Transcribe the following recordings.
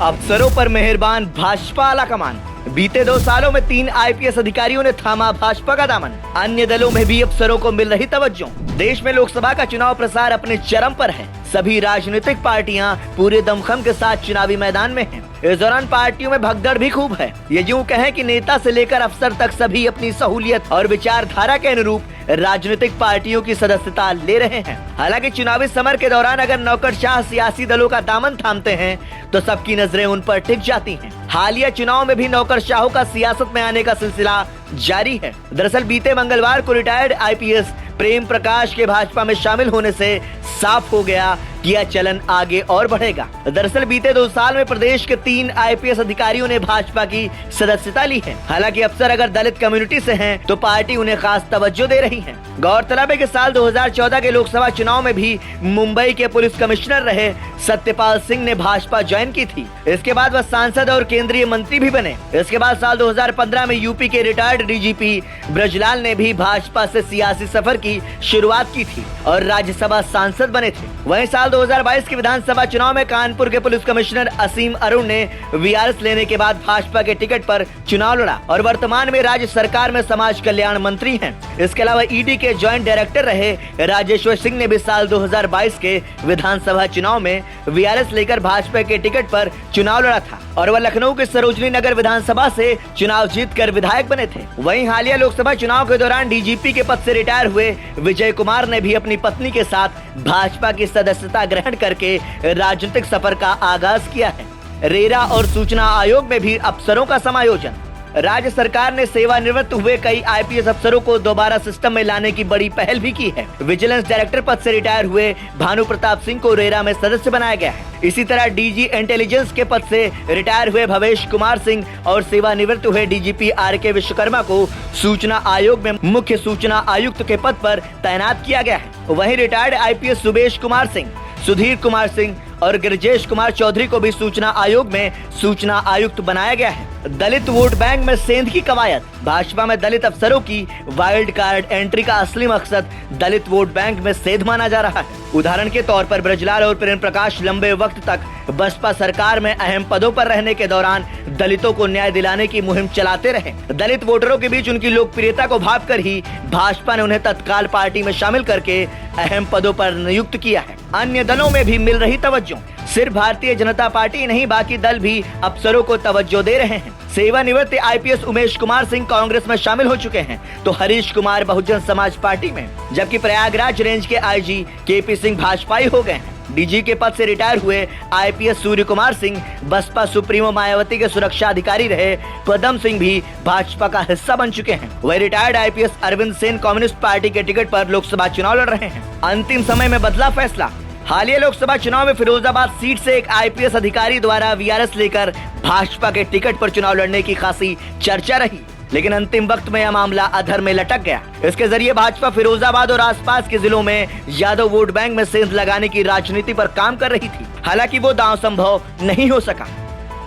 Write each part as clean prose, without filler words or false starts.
अफसरों पर मेहरबान भाजपा आलाकमान। बीते 2 सालों में 3 आईपीएस अधिकारियों ने थामा भाजपा का दामन। अन्य दलों में भी अफसरों को मिल रही तवज्जो। देश में लोकसभा का चुनाव प्रसार अपने चरम पर है। सभी राजनीतिक पार्टियां पूरे दमखम के साथ चुनावी मैदान में हैं। इस दौरान पार्टियों में भगदड़ भी खूब है। ये यूं कहें कि नेता से लेकर अफसर तक सभी अपनी सहूलियत और विचारधारा के अनुरूप राजनीतिक पार्टियों की सदस्यता ले रहे हैं। हालांकि चुनावी समर के दौरान अगर नौकरशाह सियासी दलों का दामन थामते हैं तो सबकी नजरें उन पर टिक जाती हैं। हालिया चुनाव में भी नौकरशाहों का सियासत में आने का सिलसिला जारी है। दरअसल बीते मंगलवार को रिटायर्ड आईपीएस प्रेम प्रकाश के भाजपा में शामिल होने से साफ हो गया कि यह चलन आगे और बढ़ेगा। दरअसल बीते 2 साल में प्रदेश के 3 आईपीएस अधिकारियों ने भाजपा की सदस्यता ली है। हालांकि अफसर अगर दलित कम्युनिटी से हैं, तो पार्टी उन्हें खास तवज्जो दे रही है। गौरतलब है कि साल 2014 के लोकसभा चुनाव में भी मुंबई के पुलिस कमिश्नर रहे सत्यपाल सिंह ने भाजपा ज्वाइन की थी। इसके बाद वह सांसद और केंद्रीय मंत्री भी बने। इसके बाद साल 2015 में यूपी के रिटायर्ड डीजीपी ब्रजलाल ने भी भाजपा से सियासी सफर की शुरुआत की थी और राज्यसभा सांसद बने थे। वहीं साल 2022 के विधानसभा चुनाव में कानपुर के पुलिस कमिश्नर असीम अरुण ने वीआरएस लेने के बाद भाजपा के टिकट पर चुनाव लड़ा और वर्तमान में राज्य सरकार में समाज कल्याण मंत्री हैं। इसके अलावा ईडी के ज्वाइंट डायरेक्टर रहे राजेश्वर सिंह ने भी साल 2022 के विधानसभा चुनाव में वीआरएस लेकर भाजपा के टिकट पर चुनाव लड़ा था और वह लखनऊ के सरोजनी नगर विधानसभा से चुनाव जीतकर विधायक बने थे। वहीं हालिया लोकसभा चुनाव के दौरान डीजीपी के पद से रिटायर हुए विजय कुमार ने भी अपनी पत्नी के साथ भाजपा की सदस्यता ग्रहण करके राजनीतिक सफर का आगाज किया है। रेरा और सूचना आयोग में भी अफसरों का समायोजन। राज्य सरकार ने सेवानिवृत्त हुए कई आईपीएस अफसरों को दोबारा सिस्टम में लाने की बड़ी पहल भी की है। विजिलेंस डायरेक्टर पद से रिटायर हुए भानु प्रताप सिंह को रेरा में सदस्य बनाया गया है। इसी तरह डीजी इंटेलिजेंस के पद से रिटायर हुए भवेश कुमार सिंह और सेवानिवृत्त हुए डीजीपी आरके विश्वकर्मा को सूचना आयोग में मुख्य सूचना आयुक्त के पद पर तैनात किया गया है। वहीं रिटायर्ड आईपीएस सुबेश कुमार सिंह, सुधीर कुमार सिंह और गिरजेश कुमार चौधरी को भी सूचना आयोग में सूचना आयुक्त बनाया गया है। दलित वोट बैंक में सेंध की कवायद। भाजपा में दलित अफसरों की वाइल्ड कार्ड एंट्री का असली मकसद दलित वोट बैंक में सेंध माना जा रहा है। उदाहरण के तौर पर ब्रजलाल और प्रेम प्रकाश लंबे वक्त तक बसपा सरकार में अहम पदों पर रहने के दौरान दलितों को न्याय दिलाने की मुहिम चलाते रहे। दलित वोटरों के बीच उनकी लोकप्रियता को भांपकर ही भाजपा ने उन्हें तत्काल पार्टी में शामिल करके अहम पदों पर नियुक्त किया है। अन्य दलों में भी मिल रही तवज्जो। सिर्फ भारतीय जनता पार्टी नहीं, बाकी दल भी अफसरों को तवज्जो दे रहे हैं। सेवानिवृत्त आईपीएस उमेश कुमार सिंह कांग्रेस में शामिल हो चुके हैं, तो हरीश कुमार बहुजन समाज पार्टी में, जबकि प्रयागराज रेंज के आईजी केपी सिंह भाजपाई हो गए हैं। डीजी के पद से रिटायर हुए आईपीएस सूर्य कुमार सिंह बसपा सुप्रीमो मायावती के सुरक्षा अधिकारी रहे पदम सिंह भी भाजपा का हिस्सा बन चुके हैं। वही retired IPS Arvind Sen communist party के टिकट पर लोकसभा चुनाव लड़ रहे हैं। अंतिम समय में बदला फैसला। हालिया लोकसभा चुनाव में फिरोजाबाद सीट से एक आईपीएस अधिकारी द्वारा वीआरएस लेकर भाजपा के टिकट पर चुनाव लड़ने की खासी चर्चा रही, लेकिन अंतिम वक्त में यह मामला अधर में लटक गया। इसके जरिए भाजपा फिरोजाबाद और आसपास के जिलों में यादव वोट बैंक में सेंध लगाने की राजनीति पर काम कर रही थी। हालांकि वो दांव संभव नहीं हो सका।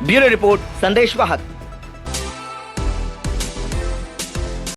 ब्यूरो रिपोर्ट, संदेश वाहक।